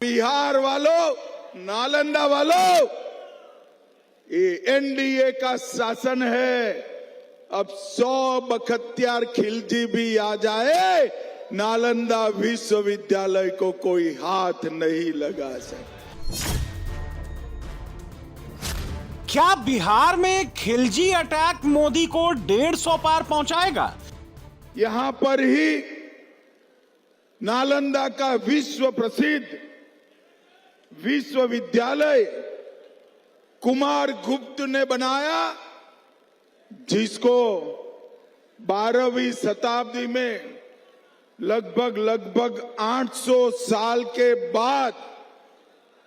बिहार वालों, नालंदा वालों, ये एनडीए का शासन है। अब 100 बख्तियार खिलजी भी आ जाए, नालंदा विश्वविद्यालय को कोई हाथ नहीं लगा सकता। क्या बिहार में खिलजी अटैक मोदी को 150 पार पहुंचाएगा? यहां पर ही नालंदा का विश्व प्रसिद्ध विश्वविद्यालय कुमार गुप्त ने बनाया, जिसको 12वीं शताब्दी में लगभग 800 साल के बाद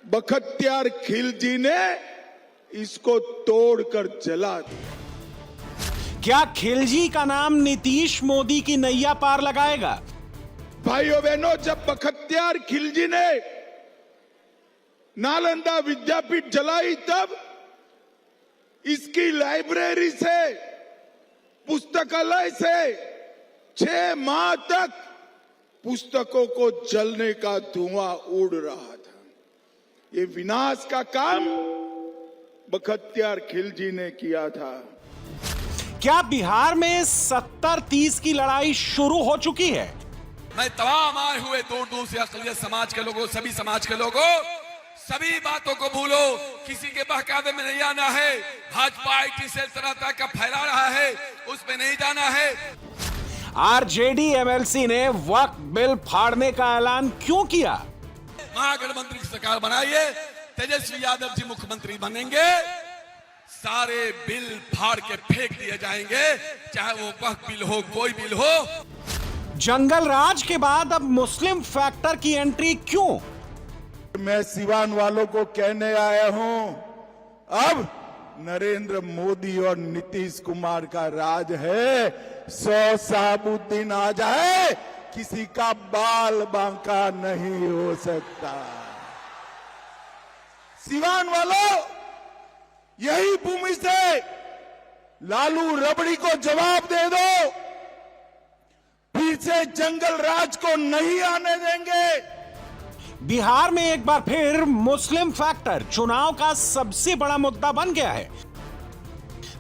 बख्तियार खिलजी ने इसको तोड़कर जला दिया। क्या खिलजी का नाम नीतीश मोदी की नैया पार लगाएगा? भाइयों बहनों, जब बख्तियार खिलजी ने नालंदा विद्यापीठ जलाई, तब इसकी लाइब्रेरी से, पुस्तकालय से 6 माह तक पुस्तकों को जलने का धुआं उड़ रहा था। ये विनाश का काम बख्तियार खिलजी ने किया था। क्या बिहार में 70-30 की लड़ाई शुरू हो चुकी है? मैं तमाम आए हुए दूर दूर से अक़लियत समाज के लोगों, सभी समाज के लोगों, सभी बातों को भूलो, किसी के बहकावे में नहीं आना है। भाजपा आईटी सेल तरह तरह का फैला रहा है, उसमें नहीं जाना है। आरजेडी एमएलसी ने वक्फ बिल फाड़ने का ऐलान क्यों किया? महागठबंधन की सरकार बनाइए, तेजस्वी यादव जी मुख्यमंत्री बनेंगे, सारे बिल फाड़ के फेंक दिए जाएंगे, चाहे वो वक्फ बिल हो, कोई बिल हो। जंगल राज के बाद अब मुस्लिम फैक्टर की एंट्री क्यों? मैं सिवान वालों को कहने आया हूं, अब नरेंद्र मोदी और नीतीश कुमार का राज है। 100 शहाबुद्दीन आ जाए, किसी का बाल बांका नहीं हो सकता। सिवान वालों, यही भूमि से लालू रबड़ी को जवाब दे दो, फिर से जंगल राज को नहीं आने देंगे। बिहार में एक बार फिर मुस्लिम फैक्टर चुनाव का सबसे बड़ा मुद्दा बन गया है।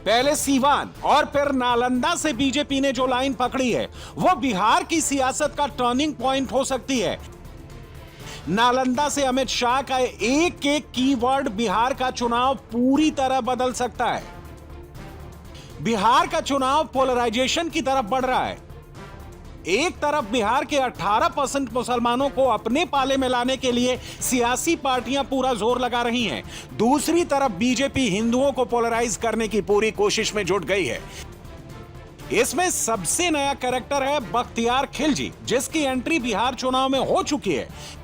पहले सीवान और फिर नालंदा से बीजेपी ने जो लाइन पकड़ी है, वो बिहार की सियासत का टर्निंग पॉइंट हो सकती है। नालंदा से अमित शाह का एक एक कीवर्ड बिहार का चुनाव पूरी तरह बदल सकता है। बिहार का चुनाव पोलराइजेशन की तरफ बढ़ रहा है। एक तरफ बिहार के 18% मुसलमानों को अपने पाले में लाने के लिए सियासी पार्टियां पूरा जोर लगा रही हैं, दूसरी तरफ बीजेपी हिंदुओं को पोलराइज करने की पूरी कोशिश में जुट गई है। इसमें सबसे नया कैरेक्टर है बख्तियार खिलजी, जिसकी एंट्री बिहार चुनाव में हो चुकी है।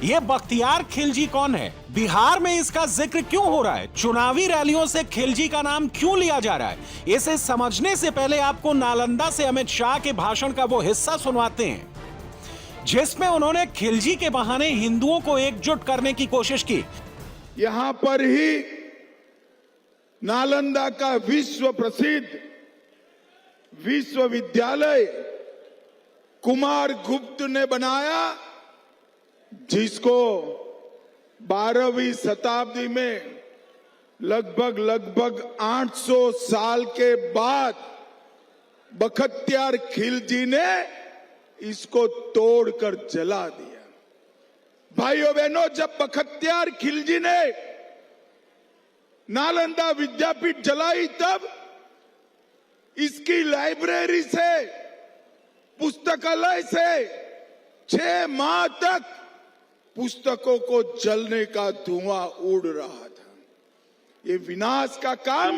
यह बख्तियार खिलजी कौन है? बिहार में इसका जिक्र क्यों हो रहा है? चुनावी रैलियों से खिलजी का नाम क्यों लिया जा रहा है? इसे समझने से पहले आपको नालंदा से अमित शाह के भाषण का वो हिस्सा सुनवाते हैं, जिसमें उन्होंने खिलजी के बहाने हिंदुओं को एकजुट करने की कोशिश की। यहां पर ही नालंदा का विश्व प्रसिद्ध विश्वविद्यालय कुमार गुप्त ने बनाया, जिसको 12वीं शताब्दी में लगभग 800 साल के बाद बख्तियार खिलजी ने इसको तोड़कर जला दिया। भाइयों बहनों, जब बख्तियार खिलजी ने नालंदा विद्यापीठ जलाई, तब इसकी लाइब्रेरी से, पुस्तकालय से 6 माह तक पुस्तकों को जलने का धुआं उड़ रहा था। ये विनाश का काम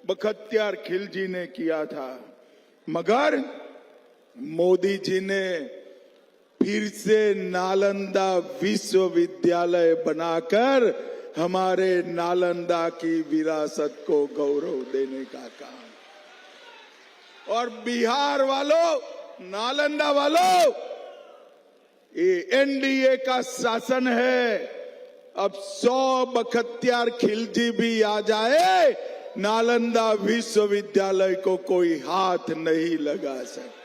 बख्तियार खिलजी ने किया था, मगर मोदी जी ने फिर से नालंदा विश्वविद्यालय बनाकर हमारे नालंदा की विरासत को गौरव देने का काम। और बिहार वालों, नालंदा वालों, ये एनडीए का शासन है। अब 100 बख्तियार खिलजी भी आ जाए, नालंदा विश्वविद्यालय को कोई हाथ नहीं लगा सकता।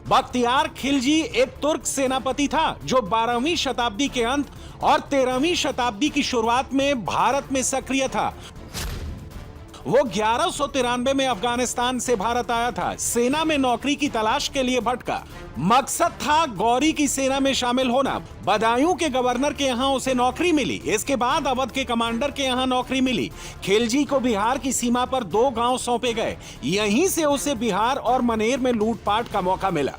बख्तियार खिलजी एक तुर्क सेनापति था जो 12वीं शताब्दी के अंत और 13वीं शताब्दी की शुरुआत में भारत में सक्रिय था। वो 1193 में अफगानिस्तान से भारत आया था। सेना में नौकरी की तलाश के लिए भटका। मकसद था गौरी की सेना में शामिल होना। बदायूं के गवर्नर के यहाँ उसे नौकरी मिली। इसके बाद अवध के कमांडर के यहाँ नौकरी मिली। खिलजी को बिहार की सीमा पर 2 गांव सौंपे गए। यहीं से उसे बिहार और मनेर में लूटपाट का मौका मिला।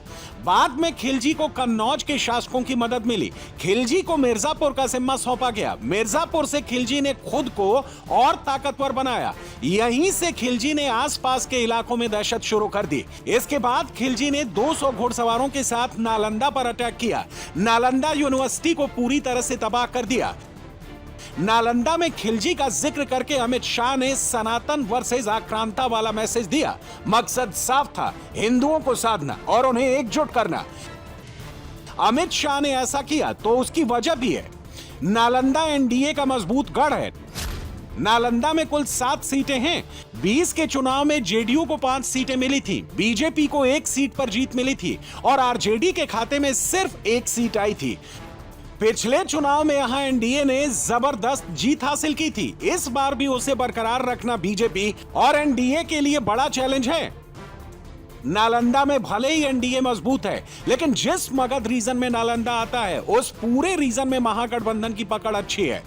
बाद में खिलजी को कन्नौज के शासकों की मदद मिली। खिलजी को मिर्जापुर का जिम्मा सौंपा गया। मिर्जापुर से खिलजी ने खुद को और ताकतवर बनाया। यहीं से खिलजी ने आसपास के इलाकों में दहशत शुरू कर दी। इसके बाद खिलजी ने 200 घुड़सवारों के साथ नालंदा पर अटैक किया। नालंदा यूनिवर्सिटी को पूरी तरह से तबाह कर दिया। नालंदा में खिलजी का जिक्र करके अमित शाह ने सनातन वर्सेस आक्रांता वाला मैसेज दिया। मकसद साफ था, हिंदुओं को साधना और उन्हें एकजुट करना। अमित शाह ने ऐसा किया तो उसकी वजह भी है। नालंदा एनडीए का मजबूत गढ़ है। नालंदा में कुल 7 सीटें हैं। 20 के चुनाव में जेडीयू को 5 सीटें मिली थी, बीजेपी को 1 सीट पर जीत मिली थी और आरजेडी के खाते में सिर्फ 1 सीट आई थी। पिछले चुनाव में यहां एनडीए ने जबरदस्त जीत हासिल की थी। इस बार भी उसे बरकरार रखना बीजेपी और एनडीए के लिए बड़ा चैलेंज है। नालंदा में भले ही एनडीए मजबूत है, लेकिन जिस मगध रीजन में नालंदा आता है उस पूरे रीजन में महागठबंधन की पकड़ अच्छी है।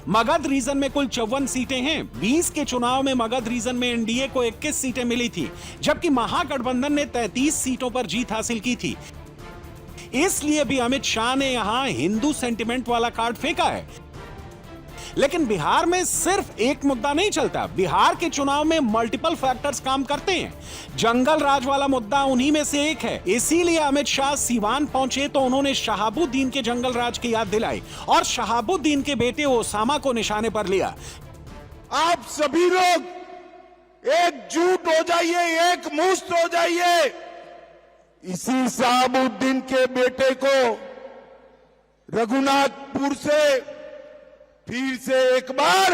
मगध रीजन में कुल 54 सीटें हैं। 20 के चुनाव में मगध रीजन में एनडीए को 21 सीटें मिली थी, जबकि महागठबंधन ने 33 सीटों पर जीत हासिल की थी। इसलिए भी अमित शाह ने यहां हिंदू सेंटिमेंट वाला कार्ड फेंका है। लेकिन बिहार में सिर्फ एक मुद्दा नहीं चलता। बिहार के चुनाव में मल्टीपल फैक्टर्स काम करते हैं। जंगल राज वाला मुद्दा उन्हीं में से एक है। इसीलिए अमित शाह सीवान पहुंचे तो उन्होंने शहाबुद्दीन के जंगल राज की याद दिलाई और शहाबुद्दीन के बेटे ओसामा को निशाने पर लिया। आप सभी लोग एकजुट हो जाइए, एक मुश्त हो जाइए। इसी शहाबुद्दीन के बेटे को रघुनाथपुर से फिर से एक बार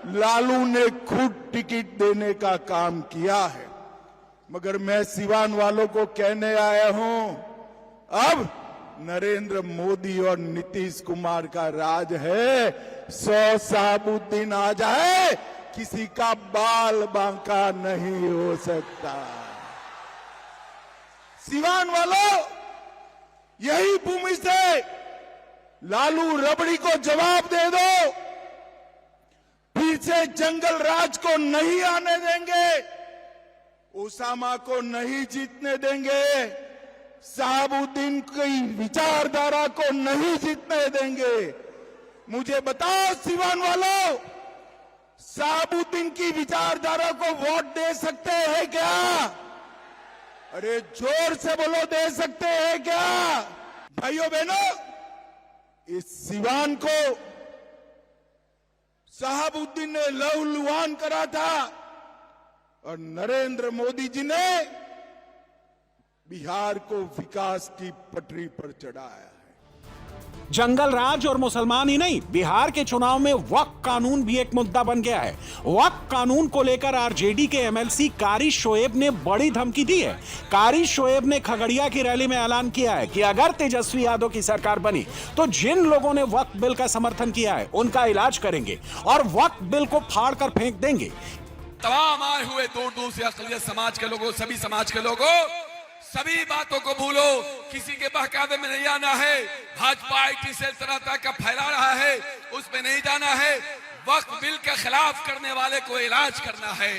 लालू ने खुद टिकट देने का काम किया है। मगर मैं सिवान वालों को कहने आया हूं, अब नरेंद्र मोदी और नीतीश कुमार का राज है। 100 शहाबुद्दीन आ जाए, किसी का बाल बांका नहीं हो सकता। सिवान वालों, यही भूमि से लालू रबड़ी को जवाब दे दो। फिर से जंगल राज को नहीं आने देंगे, ओसामा को नहीं जीतने देंगे, शहाबुद्दीन की विचारधारा को नहीं जीतने देंगे। मुझे बताओ सिवान वालों, शहाबुद्दीन की विचारधारा को वोट दे सकते हैं क्या? अरे जोर से बोलो, दे सकते हैं क्या? भाइयों बहनों, इस सिवान को शहाबुद्दीन ने लहूलुहान करा था और नरेंद्र मोदी जी ने बिहार को विकास की पटरी पर चढ़ाया है। जंगल राज और मुसलमान ही नहीं, बिहार के चुनाव में वक्फ कानून भी एक मुद्दा बन गया है। वक्फ कानून को लेकर आरजेडी के एमएलसी कारी शोएब ने बड़ी धमकी दी है। कारी शोएब ने खगड़िया की रैली में ऐलान किया है कि अगर तेजस्वी यादव की सरकार बनी तो जिन लोगों ने वक्फ बिल का समर्थन किया है उनका इलाज करेंगे और वक्फ बिल को फाड़ कर फेंक देंगे। तमाम आए हुए दूर दूर से अक़लियत समाज के लोगों, सभी समाज के लोगों, सभी बातों को भूलो, किसी के बहकावे में नहीं आना है। भाजपा आईटी सेल तरह तरह का फैला रहा है, उसमें नहीं जाना है। वक्फ बिल के खिलाफ करने वाले को इलाज करना है।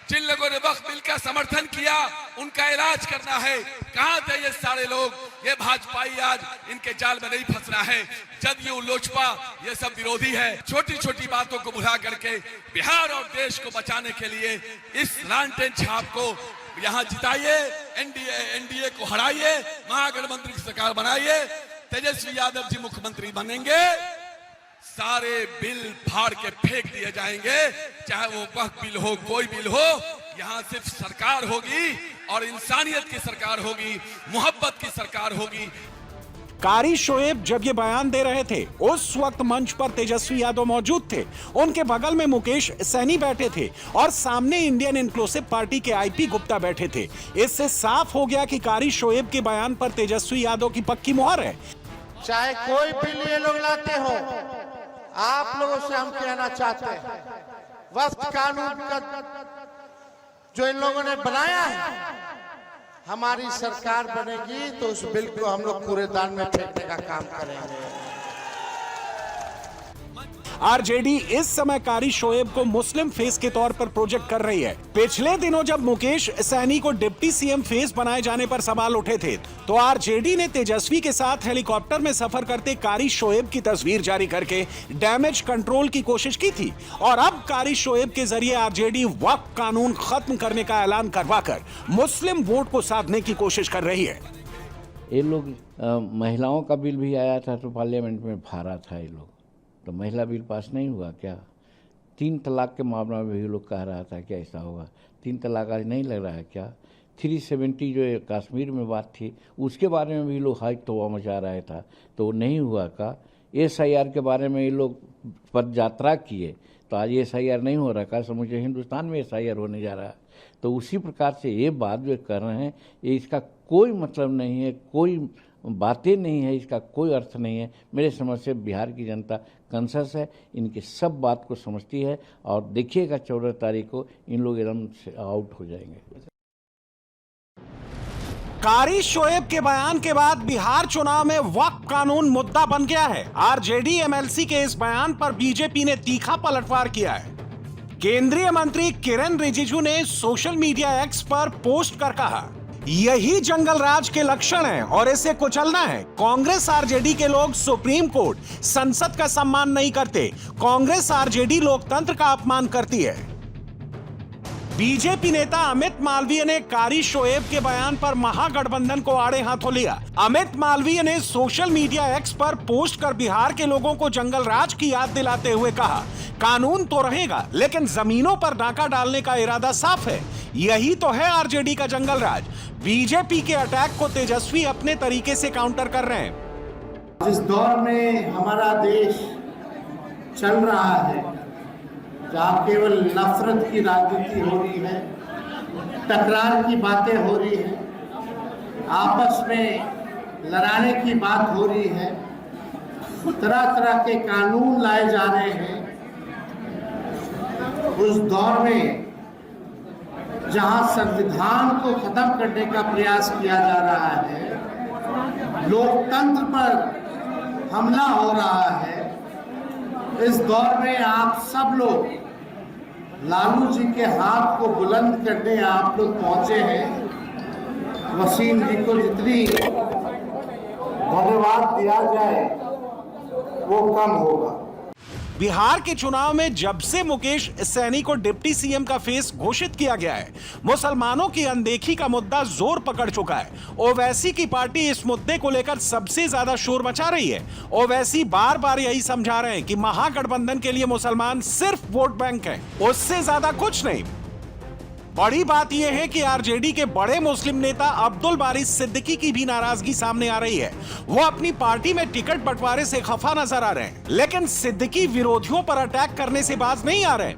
जिन लोगों ने वक्फ बिल का समर्थन किया उनका इलाज करना है। कहां थे ये सारे लोग? ये भाजपाई आज इनके जाल में नहीं फंसना है। जदयू, लोजपा ये सब विरोधी है। छोटी छोटी बातों को भुला करके बिहार और देश को बचाने के लिए इस लालटेन छाप को यहां जिताइए, एनडीए को हराइए, महागठबंधन की सरकार बनाइए, तेजस्वी यादव जी मुख्यमंत्री बनेंगे, सारे बिल फाड़ के फेंक दिए जाएंगे। चाहे वो वक्फ बिल हो, कोई बिल हो, यहां सिर्फ सरकार होगी और इंसानियत की सरकार होगी, मोहब्बत की सरकार होगी। कारी शोएब जब ये बयान दे रहे थे उस वक्त मंच पर तेजस्वी यादव मौजूद थे, उनके बगल में मुकेश सैनी बैठे थे और सामने इंडियन इंक्लूसिव पार्टी के आईपी गुप्ता बैठे थे। इससे साफ हो गया कि कारी शोएब के बयान पर तेजस्वी यादव की पक्की मुहर है। चाहे कोई बिल ये लोग लाते हो, आप लोगों से हम कहना चाहते हैं, वक्फ कानून का जो इन लोगों ने बनाया है, हमारी सरकार बनेगी तो उस बिल को हम लोग कूड़ेदान में फेंकने का काम करेंगे। आरजेडी इस समय कारी शोएब को मुस्लिम फेस के तौर पर प्रोजेक्ट कर रही है। पिछले दिनों जब मुकेश सैनी को डिप्टी सीएम फेस बनाए जाने पर सवाल उठे थे तो आरजेडी ने तेजस्वी के साथ हेलीकॉप्टर में सफर करते कारी शोएब की तस्वीर जारी करके डैमेज कंट्रोल की कोशिश की थी और अब कारी शोएब के जरिए आरजेडी वक्फ कानून खत्म करने का ऐलान करवाकर मुस्लिम वोट को साधने की कोशिश कर रही है। ये लोग महिलाओं का बिल भी आया था तो पार्लियामेंट में भारा था ये लोग, तो महिला बिल पास नहीं हुआ क्या? 3 तलाक के मामला में भी लोग कह रहा था क्या ऐसा होगा? 3 तलाक आज नहीं लग रहा है क्या? 370 जो कश्मीर में बात थी उसके बारे में भी लोग हाई तोबा मचा रहा था, तो नहीं हुआ का? SIR के बारे में ये लोग पद यात्रा किए तो आज SIR नहीं हो रहा का? समझे हिंदुस्तान में SIR होने जा रहा है। तो उसी प्रकार से ये बात जो कर रहे हैं ये इसका कोई मतलब नहीं है, कोई बातें नहीं है, इसका कोई अर्थ नहीं है। मेरे समझ से बिहार की जनता कॉन्शस है, इनकी सब बात को समझती है और देखिएगा 14 तारीख को इन लोग एकदम से आउट हो जाएंगे। कारी शोएब के बयान के बाद बिहार चुनाव में वक्फ कानून मुद्दा बन गया है। आरजेडी MLC के इस बयान पर बीजेपी ने तीखा पलटवार किया है। केंद्रीय मंत्री किरेन रिजिजू ने सोशल मीडिया X पर पोस्ट कर कहा, यही जंगल राज के लक्षण हैं और इसे कुचलना है। कांग्रेस आरजेडी के लोग सुप्रीम कोर्ट, संसद का सम्मान नहीं करते। कांग्रेस आरजेडी लोकतंत्र का अपमान करती है। बीजेपी नेता अमित मालवीय ने कारी शोएब के बयान पर महागठबंधन को आड़े हाथों लिया। अमित मालवीय ने सोशल मीडिया X पर पोस्ट कर बिहार के लोगों को जंगल राज की याद दिलाते हुए कहा, कानून तो रहेगा लेकिन जमीनों पर डाका डालने का इरादा साफ है। यही तो है आरजेडी का जंगल राज। बीजेपी के अटैक को तेजस्वी अपने तरीके से काउंटर कर रहे हैं। जिस दौर में हमारा देश चल रहा है, जहाँ केवल नफरत की राजनीति हो रही है, टकरार की बातें हो रही है, आपस में लड़ाने की बात हो रही है, तरह तरह के कानून लाए जा रहे हैं, उस दौर में जहां संविधान को खत्म करने का प्रयास किया जा रहा है, लोकतंत्र पर हमला हो रहा है, इस दौर में आप सब लोग लालू जी के हाथ को बुलंद करने आप लोग पहुंचे हैं। वसीम जी को जितनी धन्यवाद दिया जाए वो कम होगा। बिहार के चुनाव में जब से मुकेश सैनी को डिप्टी सीएम का फेस घोषित किया गया है, मुसलमानों की अनदेखी का मुद्दा जोर पकड़ चुका है। ओवैसी की पार्टी इस मुद्दे को लेकर सबसे ज्यादा शोर मचा रही है। ओवैसी बार बार यही समझा रहे हैं कि महागठबंधन के लिए मुसलमान सिर्फ वोट बैंक है, उससे ज्यादा कुछ नहीं। बड़ी बात यह है कि आरजेडी के बड़े मुस्लिम नेता अब्दुल बारी सिद्दीकी की भी नाराजगी सामने आ रही है। वो अपनी पार्टी में टिकट बंटवारे से खफा नजर आ रहे हैं, लेकिन सिद्दीकी विरोधियों पर अटैक करने से बाज नहीं आ रहे।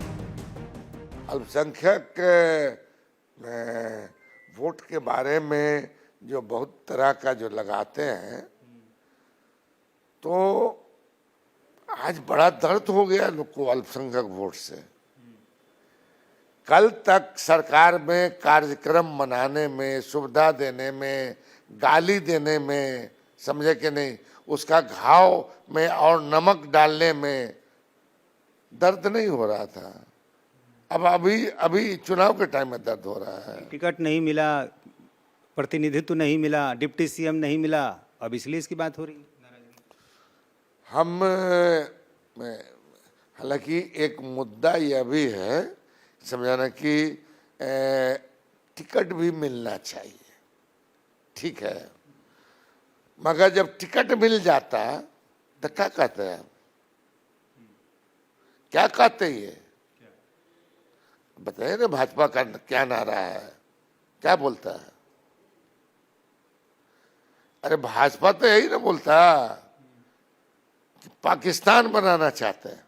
अल्पसंख्यक वोट के बारे में जो बहुत तरह का जो लगाते हैं, तो आज बड़ा दर्द हो गया लोग को अल्पसंख्यक वोट से। कल तक सरकार में कार्यक्रम मनाने में, सुविधा देने में, गाली देने में, समझे कि नहीं, उसका घाव में और नमक डालने में दर्द नहीं हो रहा था। अब अभी चुनाव के टाइम में दर्द हो रहा है। टिकट नहीं मिला, प्रतिनिधित्व नहीं मिला, डिप्टी सीएम नहीं मिला, अब इसलिए इसकी बात हो रही है। हम हालांकि एक मुद्दा यह भी है समझाना कि टिकट भी मिलना चाहिए, ठीक है, मगर जब टिकट मिल जाता तो क्या कहते हैं, क्या कहते ये बताइए ना। भाजपा का क्या नारा है, क्या बोलता है? अरे भाजपा तो यही ना बोलता कि पाकिस्तान बनाना चाहते हैं।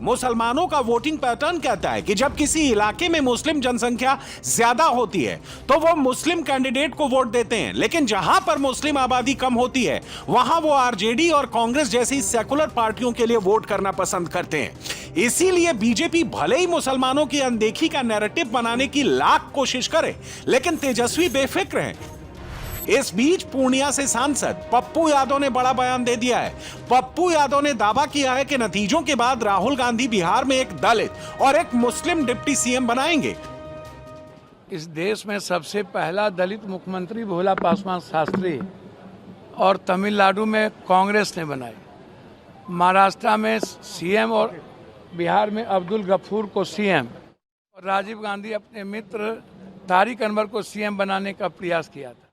मुसलमानों का वोटिंग पैटर्न कहता है कि जब किसी इलाके में मुस्लिम जनसंख्या ज्यादा होती है तो वो मुस्लिम कैंडिडेट को वोट देते हैं, लेकिन जहां पर मुस्लिम आबादी कम होती है वहां वो आरजेडी और कांग्रेस जैसी सेकुलर पार्टियों के लिए वोट करना पसंद करते हैं। इसीलिए बीजेपी भले ही मुसलमानों की अनदेखी का नैरेटिव बनाने की लाख कोशिश करे, लेकिन तेजस्वी बेफिक्र हैं। इस बीच पूर्णिया से सांसद पप्पू यादव ने बड़ा बयान दे दिया है। पप्पू यादव ने दावा किया है कि नतीजों के बाद राहुल गांधी बिहार में एक दलित और एक मुस्लिम डिप्टी सीएम बनाएंगे। इस देश में सबसे पहला दलित मुख्यमंत्री भोला पासवान शास्त्री और तमिलनाडु में कांग्रेस ने बनाई। महाराष्ट्र में सीएम और बिहार में अब्दुल गफूर को सीएम और राजीव गांधी अपने मित्र तारिक अनवर को सीएम बनाने का प्रयास किया था।